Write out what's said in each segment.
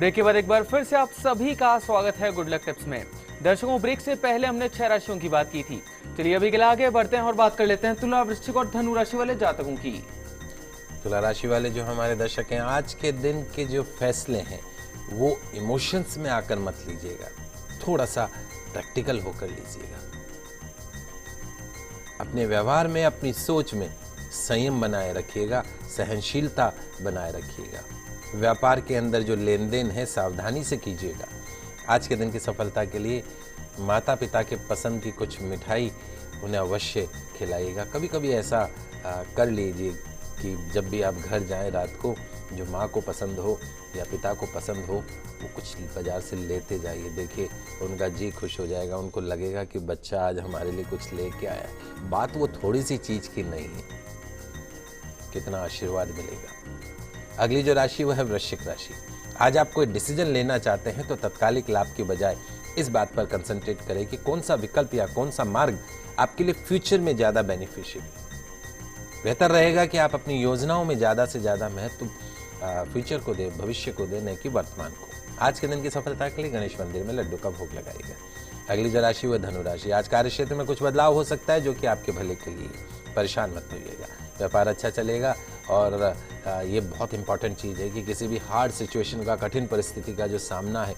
Break के बाद एक बार फिर से आप सभी का स्वागत है गुड लक टिप्स में। दर्शकों, ब्रेक से पहले हमने 6 राशियों की बात की थी। चलिए अभी के लिए आगे बढ़ते हैं और बात कर लेते हैं तुला, वृश्चिक और धनु राशि वाले जातकों की। तुला राशि वाले जो हमारे दर्शक हैं, आज के दिन के जो फैसले हैं वो इमोशंस में आकर मत लीजिएगा, थोड़ा सा प्रैक्टिकल होकर लीजिएगा। अपने व्यवहार में, अपनी सोच में संयम बनाए रखिएगा, सहनशीलता बनाए रखिएगा। व्यापार के अंदर जो लेन देन है सावधानी से कीजिएगा। आज के दिन की सफलता के लिए माता पिता के पसंद की कुछ मिठाई उन्हें अवश्य खिलाइएगा। कभी कभी ऐसा कर लीजिए कि जब भी आप घर जाएं रात को, जो माँ को पसंद हो या पिता को पसंद हो, वो कुछ बाजार से लेते जाइए। देखिए उनका जी खुश हो जाएगा, उनको लगेगा कि बच्चा आज हमारे लिए कुछ लेके आया है। बात वो थोड़ी सी चीज़ की नहीं है, कितना आशीर्वाद मिलेगा। अगली जो राशि वो है वृश्चिक राशि। आज आप कोई डिसीजन लेना चाहते हैं तो तत्कालिक लाभ की बजाय इस बात पर कंसंट्रेट करें कि कौन सा विकल्प या कौन सा मार्ग आपके लिए फ्यूचर में ज़्यादा बेनिफिशियल है। बेहतर रहेगा कि आप अपनी योजनाओं में ज़्यादा से ज़्यादा महत्व फ्यूचर को दें, भविष्य को दें, न कि वर्तमान को। आज के दिन की सफलता के लिए गणेश मंदिर में लड्डू का भोग लगाइएगा। अगली जो राशि वो धनु राशि। आज कार्य क्षेत्र में कुछ बदलाव हो सकता है जो कि आपके भले के लिए, परेशान मत होइएगा। व्यापार अच्छा चलेगा और ये बहुत इंपॉर्टेंट चीज़ है कि किसी भी हार्ड सिचुएशन का, कठिन परिस्थिति का जो सामना है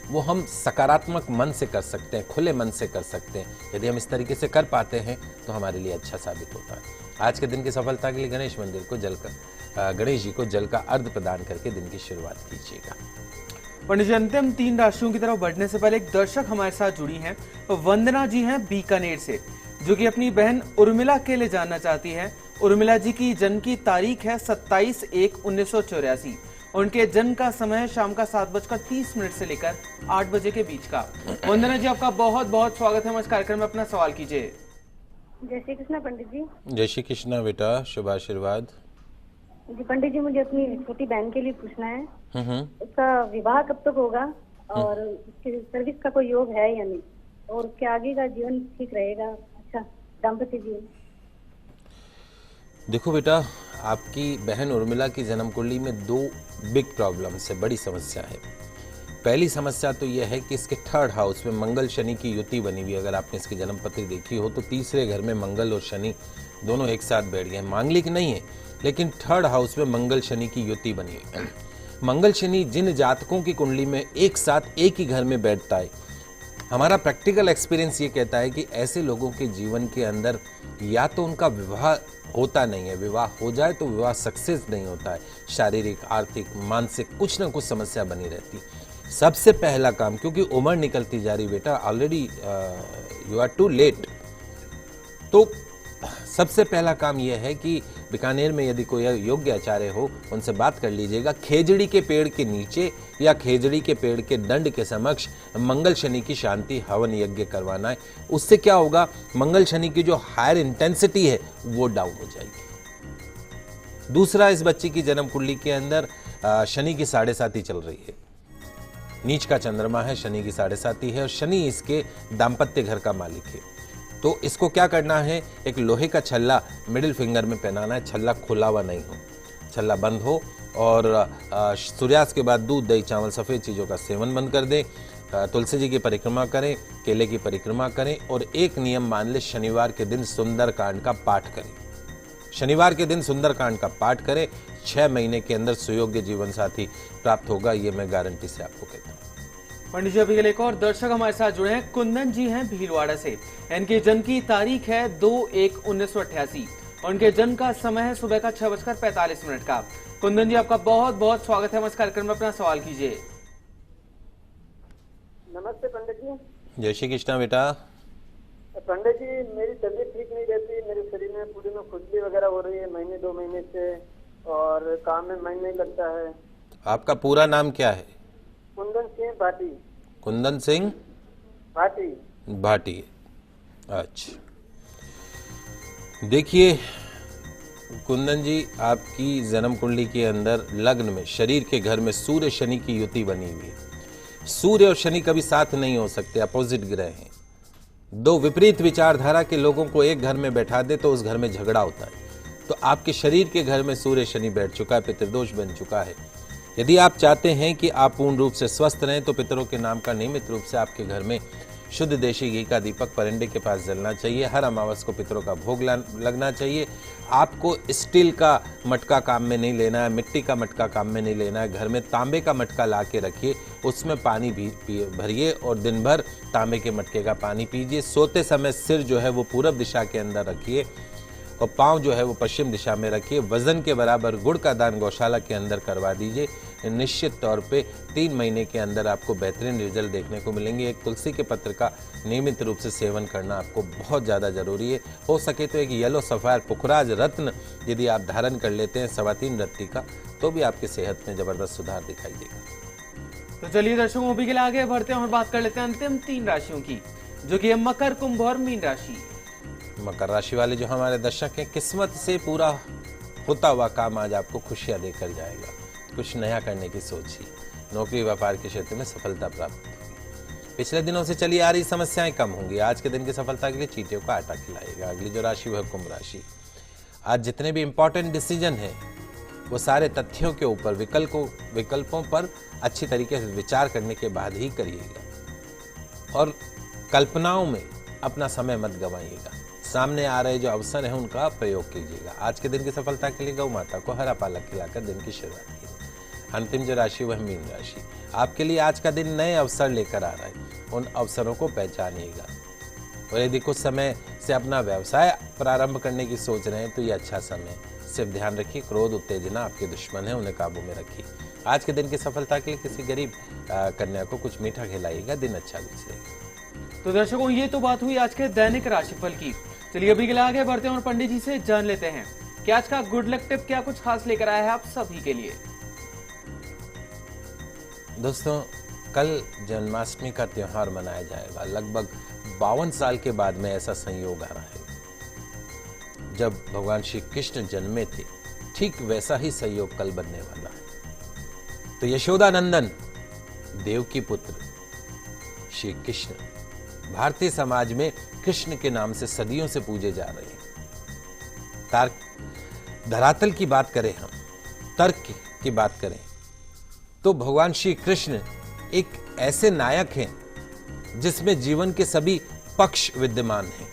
वो हम सकारात्मक मन से कर सकते हैं, खुले मन से कर सकते हैं। यदि हम इस तरीके से कर पाते हैं तो हमारे लिए अच्छा साबित होता है। आज के दिन की सफलता के लिए गणेश मंदिर को गणेश जी को जल का अर्घ प्रदान करके दिन की शुरुआत कीजिएगा। पंडित जी, अंतिम 3 राशियों की तरफ बढ़ने से पहले एक दर्शक हमारे साथ जुड़ी हैं। वंदना जी हैं बीकानेर से, जो कि अपनी बहन उर्मिला के लिए जानना चाहती है। उर्मिला जी की जन्म की तारीख है 27/1/1984। उनके जन्म का समय शाम का 7:30 से लेकर 8 बजे के बीच का। वंदना जी, आपका बहुत बहुत स्वागत है हमारे कार्यक्रम में। अपना सवाल कीजिए। जय श्री कृष्णा पंडित जी। जय श्री कृष्णा बेटा, शुभ आशीर्वाद। जी पंडित जी, मुझे अपनी छोटी बहन के लिए पूछना है। उसका विवाह कब तक होगा और उसकी सर्विस का कोई योग है या नहीं, और उसके आगे का जीवन ठीक रहेगा, अच्छा दाम्पत्य जीवन। देखो बेटा, आपकी बहन उर्मिला की जन्म कुंडली में 2 बिग प्रॉब्लम्स है, बड़ी समस्या है। पहली समस्या तो यह है कि इसके 3rd हाउस में मंगल शनि की युति बनी हुई। अगर आपने इसकी जन्म पत्री देखी हो तो तीसरे घर में मंगल और शनि दोनों एक साथ बैठ गए। मांगलिक नहीं है, लेकिन 3rd हाउस में मंगल शनि की युति बनी है। मंगल शनि जिन जातकों की कुंडली में एक साथ एक ही घर में बैठता है, हमारा प्रैक्टिकल एक्सपीरियंस ये कहता है कि ऐसे लोगों के जीवन के अंदर या तो उनका विवाह होता नहीं है, विवाह हो जाए तो विवाह सक्सेस नहीं होता है, शारीरिक, आर्थिक, मानसिक कुछ ना कुछ समस्या बनी रहती। सबसे पहला काम, क्योंकि उम्र निकलती जा रही बेटा, already you are too late, तो सबसे पहला काम यह है कि बीकानेर में यदि कोई योग्य आचार्य हो उनसे बात कर लीजिएगा। खेजड़ी के पेड़ के नीचे या खेजड़ी के पेड़ के दंड के समक्ष मंगल शनि की शांति हवन यज्ञ करवाना है। उससे क्या होगा, मंगल शनि की जो हायर इंटेंसिटी है वो डाउन हो जाएगी। दूसरा, इस बच्ची की जन्म कुंडली के अंदर शनि की 7.5 चल रही है। नीच का चंद्रमा है, शनि की 7.5 है और शनि इसके दाम्पत्य घर का मालिक है। तो इसको क्या करना है, एक लोहे का छल्ला मिडिल फिंगर में पहनाना है। छल्ला खुला हुआ नहीं हो, छल्ला बंद हो, और सूर्यास्त के बाद दूध, दही, चावल, सफ़ेद चीज़ों का सेवन बंद कर दें। तुलसी जी की परिक्रमा करें, केले की परिक्रमा करें, और एक नियम मान ले, शनिवार के दिन सुंदरकांड का पाठ करें। शनिवार के दिन सुंदरकांड का पाठ करें, 6 महीने के अंदर सुयोग्य जीवन साथी प्राप्त होगा, ये मैं गारंटी से आपको कहता हूँ। पंडित जी, अभी के लिए एक और दर्शक हमारे साथ जुड़े हैं। कुंदन जी हैं भीलवाड़ा से। इनके जन्म की तारीख है 2/1/1988। उनके जन्म का समय है सुबह का 6:45 का। कुंदन जी, आपका बहुत बहुत स्वागत है हमारे कार्यक्रम में। अपना सवाल कीजिए। नमस्ते पंडित जी। जय श्री कृष्णा बेटा। पंडित जी, मेरी तबीयत ठीक नहीं रहती, मेरे शरीर में पूरे में खुजली वगैरह हो रही है महीने 2 महीने से, और काम में मन नहीं लगता है। आपका पूरा नाम क्या है? कुंदन सिंह भाटी। कुंदन सिंह भाटी। भाटी। अच्छा, देखिए कुंदन जी, आपकी जन्म कुंडली के अंदर लग्न में शरीर के घर में सूर्य शनि की युति बनी हुई है। सूर्य और शनि कभी साथ नहीं हो सकते, अपोजिट ग्रह हैं। 2 विपरीत विचारधारा के लोगों को एक घर में बैठा दे तो उस घर में झगड़ा होता है। तो आपके शरीर के घर में सूर्य शनि बैठ चुका है, पितृदोष बन चुका है। यदि आप चाहते हैं कि आप पूर्ण रूप से स्वस्थ रहें तो पितरों के नाम का नियमित रूप से आपके घर में शुद्ध देशी घी का दीपक परिंदे के पास जलना चाहिए। हर अमावस को पितरों का भोग लगना चाहिए। आपको स्टील का मटका काम में नहीं लेना है, मिट्टी का मटका काम में नहीं लेना है। घर में तांबे का मटका ला के रखिए, उसमें पानी भी भरिए और दिन भर तांबे के मटके का पानी पीजिए। सोते समय सिर जो है वो पूरब दिशा के अंदर रखिए और पाँव जो है वो पश्चिम दिशा में रखिए। वजन के बराबर गुड़ का दान गौशाला के अंदर करवा दीजिए। निश्चित तौर पे 3 महीने के अंदर आपको बेहतरीन रिजल्ट देखने को मिलेंगे। एक तुलसी के पत्र का नियमित रूप से सेवन करना आपको बहुत ज़्यादा जरूरी है। हो सके तो एक येलो सफ़ायर पुखराज रत्न यदि आप धारण कर लेते हैं 3.25 रत्ती का, तो भी आपकी सेहत में ज़बरदस्त सुधार दिखाई देगा। तो चलिए दर्शकों, अभी के लिए आगे बढ़ते हैं और बात कर लेते हैं अंतिम 3 राशियों की, जो कि है मकर, कुंभ और मीन राशि। मकर राशि वाले जो हमारे दर्शक हैं, किस्मत से पूरा होता हुआ काम आज आपको खुशियां देकर जाएगा। कुछ नया करने की सोचिए। नौकरी व्यापार के क्षेत्र में सफलता प्राप्त होगी। पिछले दिनों से चली आ रही समस्याएं कम होंगी। आज के दिन की सफलता के लिए चींटियों का आटा खिलाएगा। अगली जो राशि वह कुंभ राशि। आज जितने भी इंपॉर्टेंट डिसीजन हैं वो सारे तथ्यों के ऊपर, विकल्पों पर अच्छी तरीके से विचार करने के बाद ही करिएगा और कल्पनाओं में अपना समय मत गंवाइएगा। सामने आ रहे जो अवसर हैं उनका प्रयोग कीजिएगा। आज के दिन की सफलता के लिए गौ माता को हरा पालक खिलाकर दिन की शुरुआत कीजिए। अंतिम जो राशि वह मीन राशि। आपके लिए आज का दिन नए अवसर लेकर आ रहा है। उन अवसरों को पहचानिएगा और यदि कुछ समय से अपना व्यवसाय प्रारंभ करने की सोच रहे हैं तो ये अच्छा समय है। सिर्फ ध्यान रखिए, क्रोध उत्तेजना आपके दुश्मन है, उन्हें काबू में रखिए। आज के दिन की सफलता के लिए किसी गरीब कन्या को कुछ मीठा खिलाइएगा, दिन अच्छा गुजरेगा। तो दर्शकों, ये तो बात हुई आज के दैनिक राशिफल की। चलिए अभी के लिए आगे बढ़ते हैं और पंडित जी से जान लेते हैं कि आज का गुड लक टिप क्या कुछ खास लेकर आया है आप सभी के लिए। दोस्तों, कल जन्माष्टमी का त्योहार मनाया जाएगा। लगभग 52 साल के बाद में ऐसा संयोग आ रहा है। जब भगवान श्री कृष्ण जन्मे थे, ठीक वैसा ही संयोग कल बनने वाला है। तो यशोदानंदन देव की पुत्र श्री कृष्ण भारतीय समाज में कृष्ण के नाम से सदियों से पूजे जा रहे हैं। धरातल की बात करें, हम तर्क की बात करें तो भगवान श्री कृष्ण एक ऐसे नायक हैं जिसमें जीवन के सभी पक्ष विद्यमान हैं।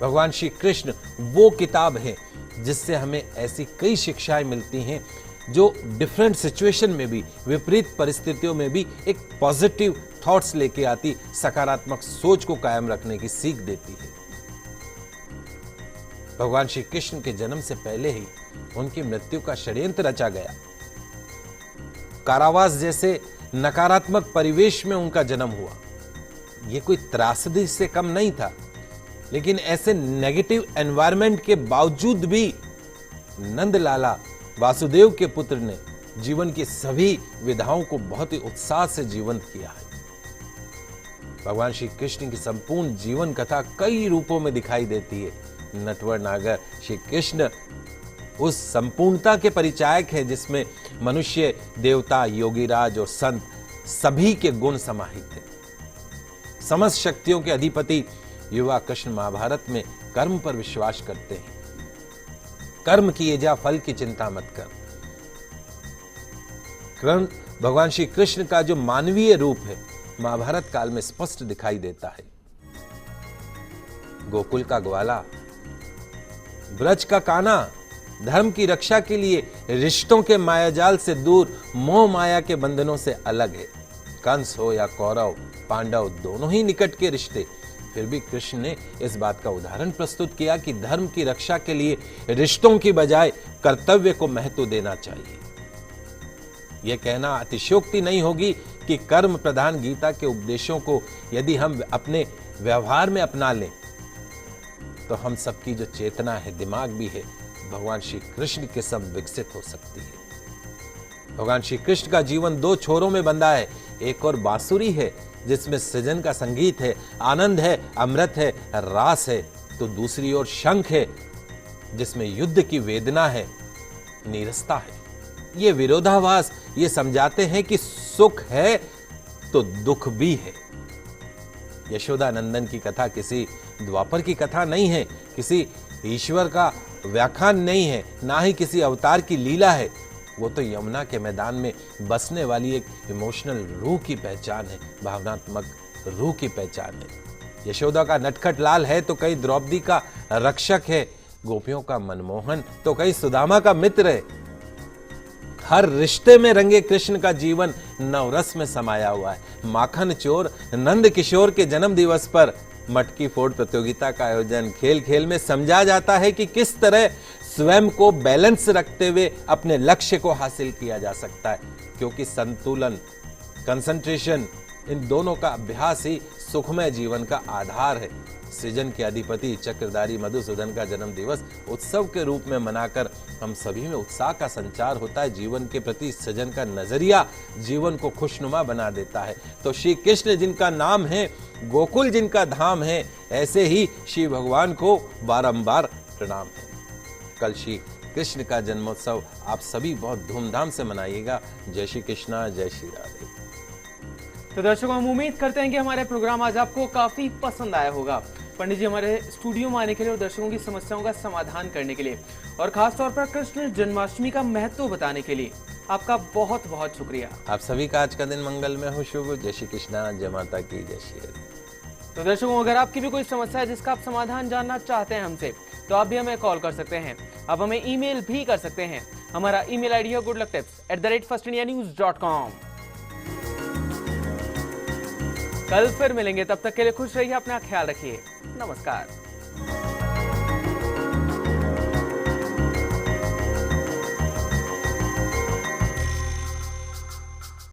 भगवान श्री कृष्ण वो किताब है जिससे हमें ऐसी कई शिक्षाएं मिलती हैं जो डिफरेंट सिचुएशन में भी, विपरीत परिस्थितियों में भी एक पॉजिटिव थॉट्स लेके आती, सकारात्मक सोच को कायम रखने की सीख देती है। भगवान श्री कृष्ण के जन्म से पहले ही उनकी मृत्यु का षड्यंत्र रचा गया। कारावास जैसे नकारात्मक परिवेश में उनका जन्म हुआ। यह कोई त्रासदी से कम नहीं था, लेकिन ऐसे नेगेटिव एनवायरनमेंट के बावजूद भी नंदलाला वासुदेव के पुत्र ने जीवन की सभी विधाओं को बहुत ही उत्साह से जीवंत किया है। भगवान श्री कृष्ण की संपूर्ण जीवन कथा कई रूपों में दिखाई देती है। नटवर नागर श्री कृष्ण उस संपूर्णता के परिचायक है जिसमें मनुष्य, देवता, योगीराज और संत सभी के गुण समाहित हैं। समस्त शक्तियों के अधिपति युवा कृष्ण महाभारत में कर्म पर विश्वास करते हैं। कर्म किए जा, फल की चिंता मत कर। भगवान श्री कृष्ण का जो मानवीय रूप है महाभारत काल में स्पष्ट दिखाई देता है। गोकुल का ग्वाला, ब्रज का कान्हा, धर्म की रक्षा के लिए रिश्तों के मायाजाल से दूर, मोह माया के बंधनों से अलग है। कंस हो या कौरव, पांडव, दोनों ही निकट के रिश्ते। फिर भी कृष्ण ने इस बात का उदाहरण प्रस्तुत किया कि धर्म की रक्षा के लिए रिश्तों की बजाय कर्तव्य को महत्व देना चाहिए। यह कहना अतिशयोक्ति नहीं होगी कि कर्म प्रधान गीता के उपदेशों को यदि हम अपने व्यवहार में अपना लें तो हम सबकी जो चेतना है, दिमाग भी है, भगवान श्री कृष्ण के सब विकसित हो सकती है। भगवान श्री कृष्ण का जीवन 2 छोरों में बंधा है। एक और बांसुरी है जिसमें सृजन का संगीत है, आनंद है, अमृत है, रास है, तो दूसरी ओर शंख है जिसमें युद्ध की वेदना है, नीरसता है। ये विरोधाभास ये समझाते हैं कि सुख है तो दुख भी है। यशोदानंदन की कथा किसी द्वापर की कथा नहीं है, किसी ईश्वर का व्याख्यान नहीं है, ना ही किसी अवतार की लीला है। वो तो यमुना के मैदान में बसने वाली एक इमोशनल रूह की पहचान है, भावनात्मक रूह की पहचान है। यशोदा का नटखट लाल है तो कई द्रौपदी का रक्षक है, गोपियों का मनमोहन तो कई सुदामा का मित्र है। हर रिश्ते में रंगे कृष्ण का जीवन नवरस में समाया हुआ है। माखन चोर नंद किशोर के जन्म दिवस पर मटकी फोड़ प्रतियोगिता का आयोजन खेल खेल में समझा जाता है कि किस तरह स्वयं को बैलेंस रखते हुए अपने लक्ष्य को हासिल किया जा सकता है, क्योंकि संतुलन, कंसंट्रेशन, इन दोनों का अभ्यास ही सुखमय जीवन का आधार है। सृजन के अधिपति चक्रधारी मधुसूदन का जन्म दिवस उत्सव के रूप में मनाकर हम सभी में उत्साह का संचार होता है। जीवन के प्रति सृजन का नजरिया जीवन को खुशनुमा बना देता है। तो श्री कृष्ण जिनका नाम है, गोकुल जिनका धाम है, ऐसे ही श्री भगवान को बारंबार प्रणाम है। कल श्री कृष्ण का जन्मोत्सव आप सभी बहुत धूमधाम से मनाइएगा। जय श्री कृष्णा, जय श्री राधे। तो दर्शकों, हम उम्मीद करते हैं कि हमारे प्रोग्राम आज आपको काफी पसंद आया होगा। पंडित जी हमारे स्टूडियो में आने के लिए और दर्शकों की समस्याओं का समाधान करने के लिए और खासतौर पर कृष्ण जन्माष्टमी का महत्व बताने के लिए आपका बहुत बहुत शुक्रिया। आप सभी का आज का दिन मंगलमय हो, शुभ। जय श्री कृष्णा, जय माता की, जय श्री राधे। तो दर्शकों, अगर आपकी भी कोई समस्या है जिसका आप समाधान जानना चाहते हैं हमसे, तो आप भी हमें कॉल कर सकते हैं। आप हमें ईमेल भी कर सकते हैं। हमारा ईमेल आईडी है goodlucktips@firstindianews.com। कल फिर मिलेंगे, तब तक के लिए खुश रहिए, अपना ख्याल रखिए। नमस्कार।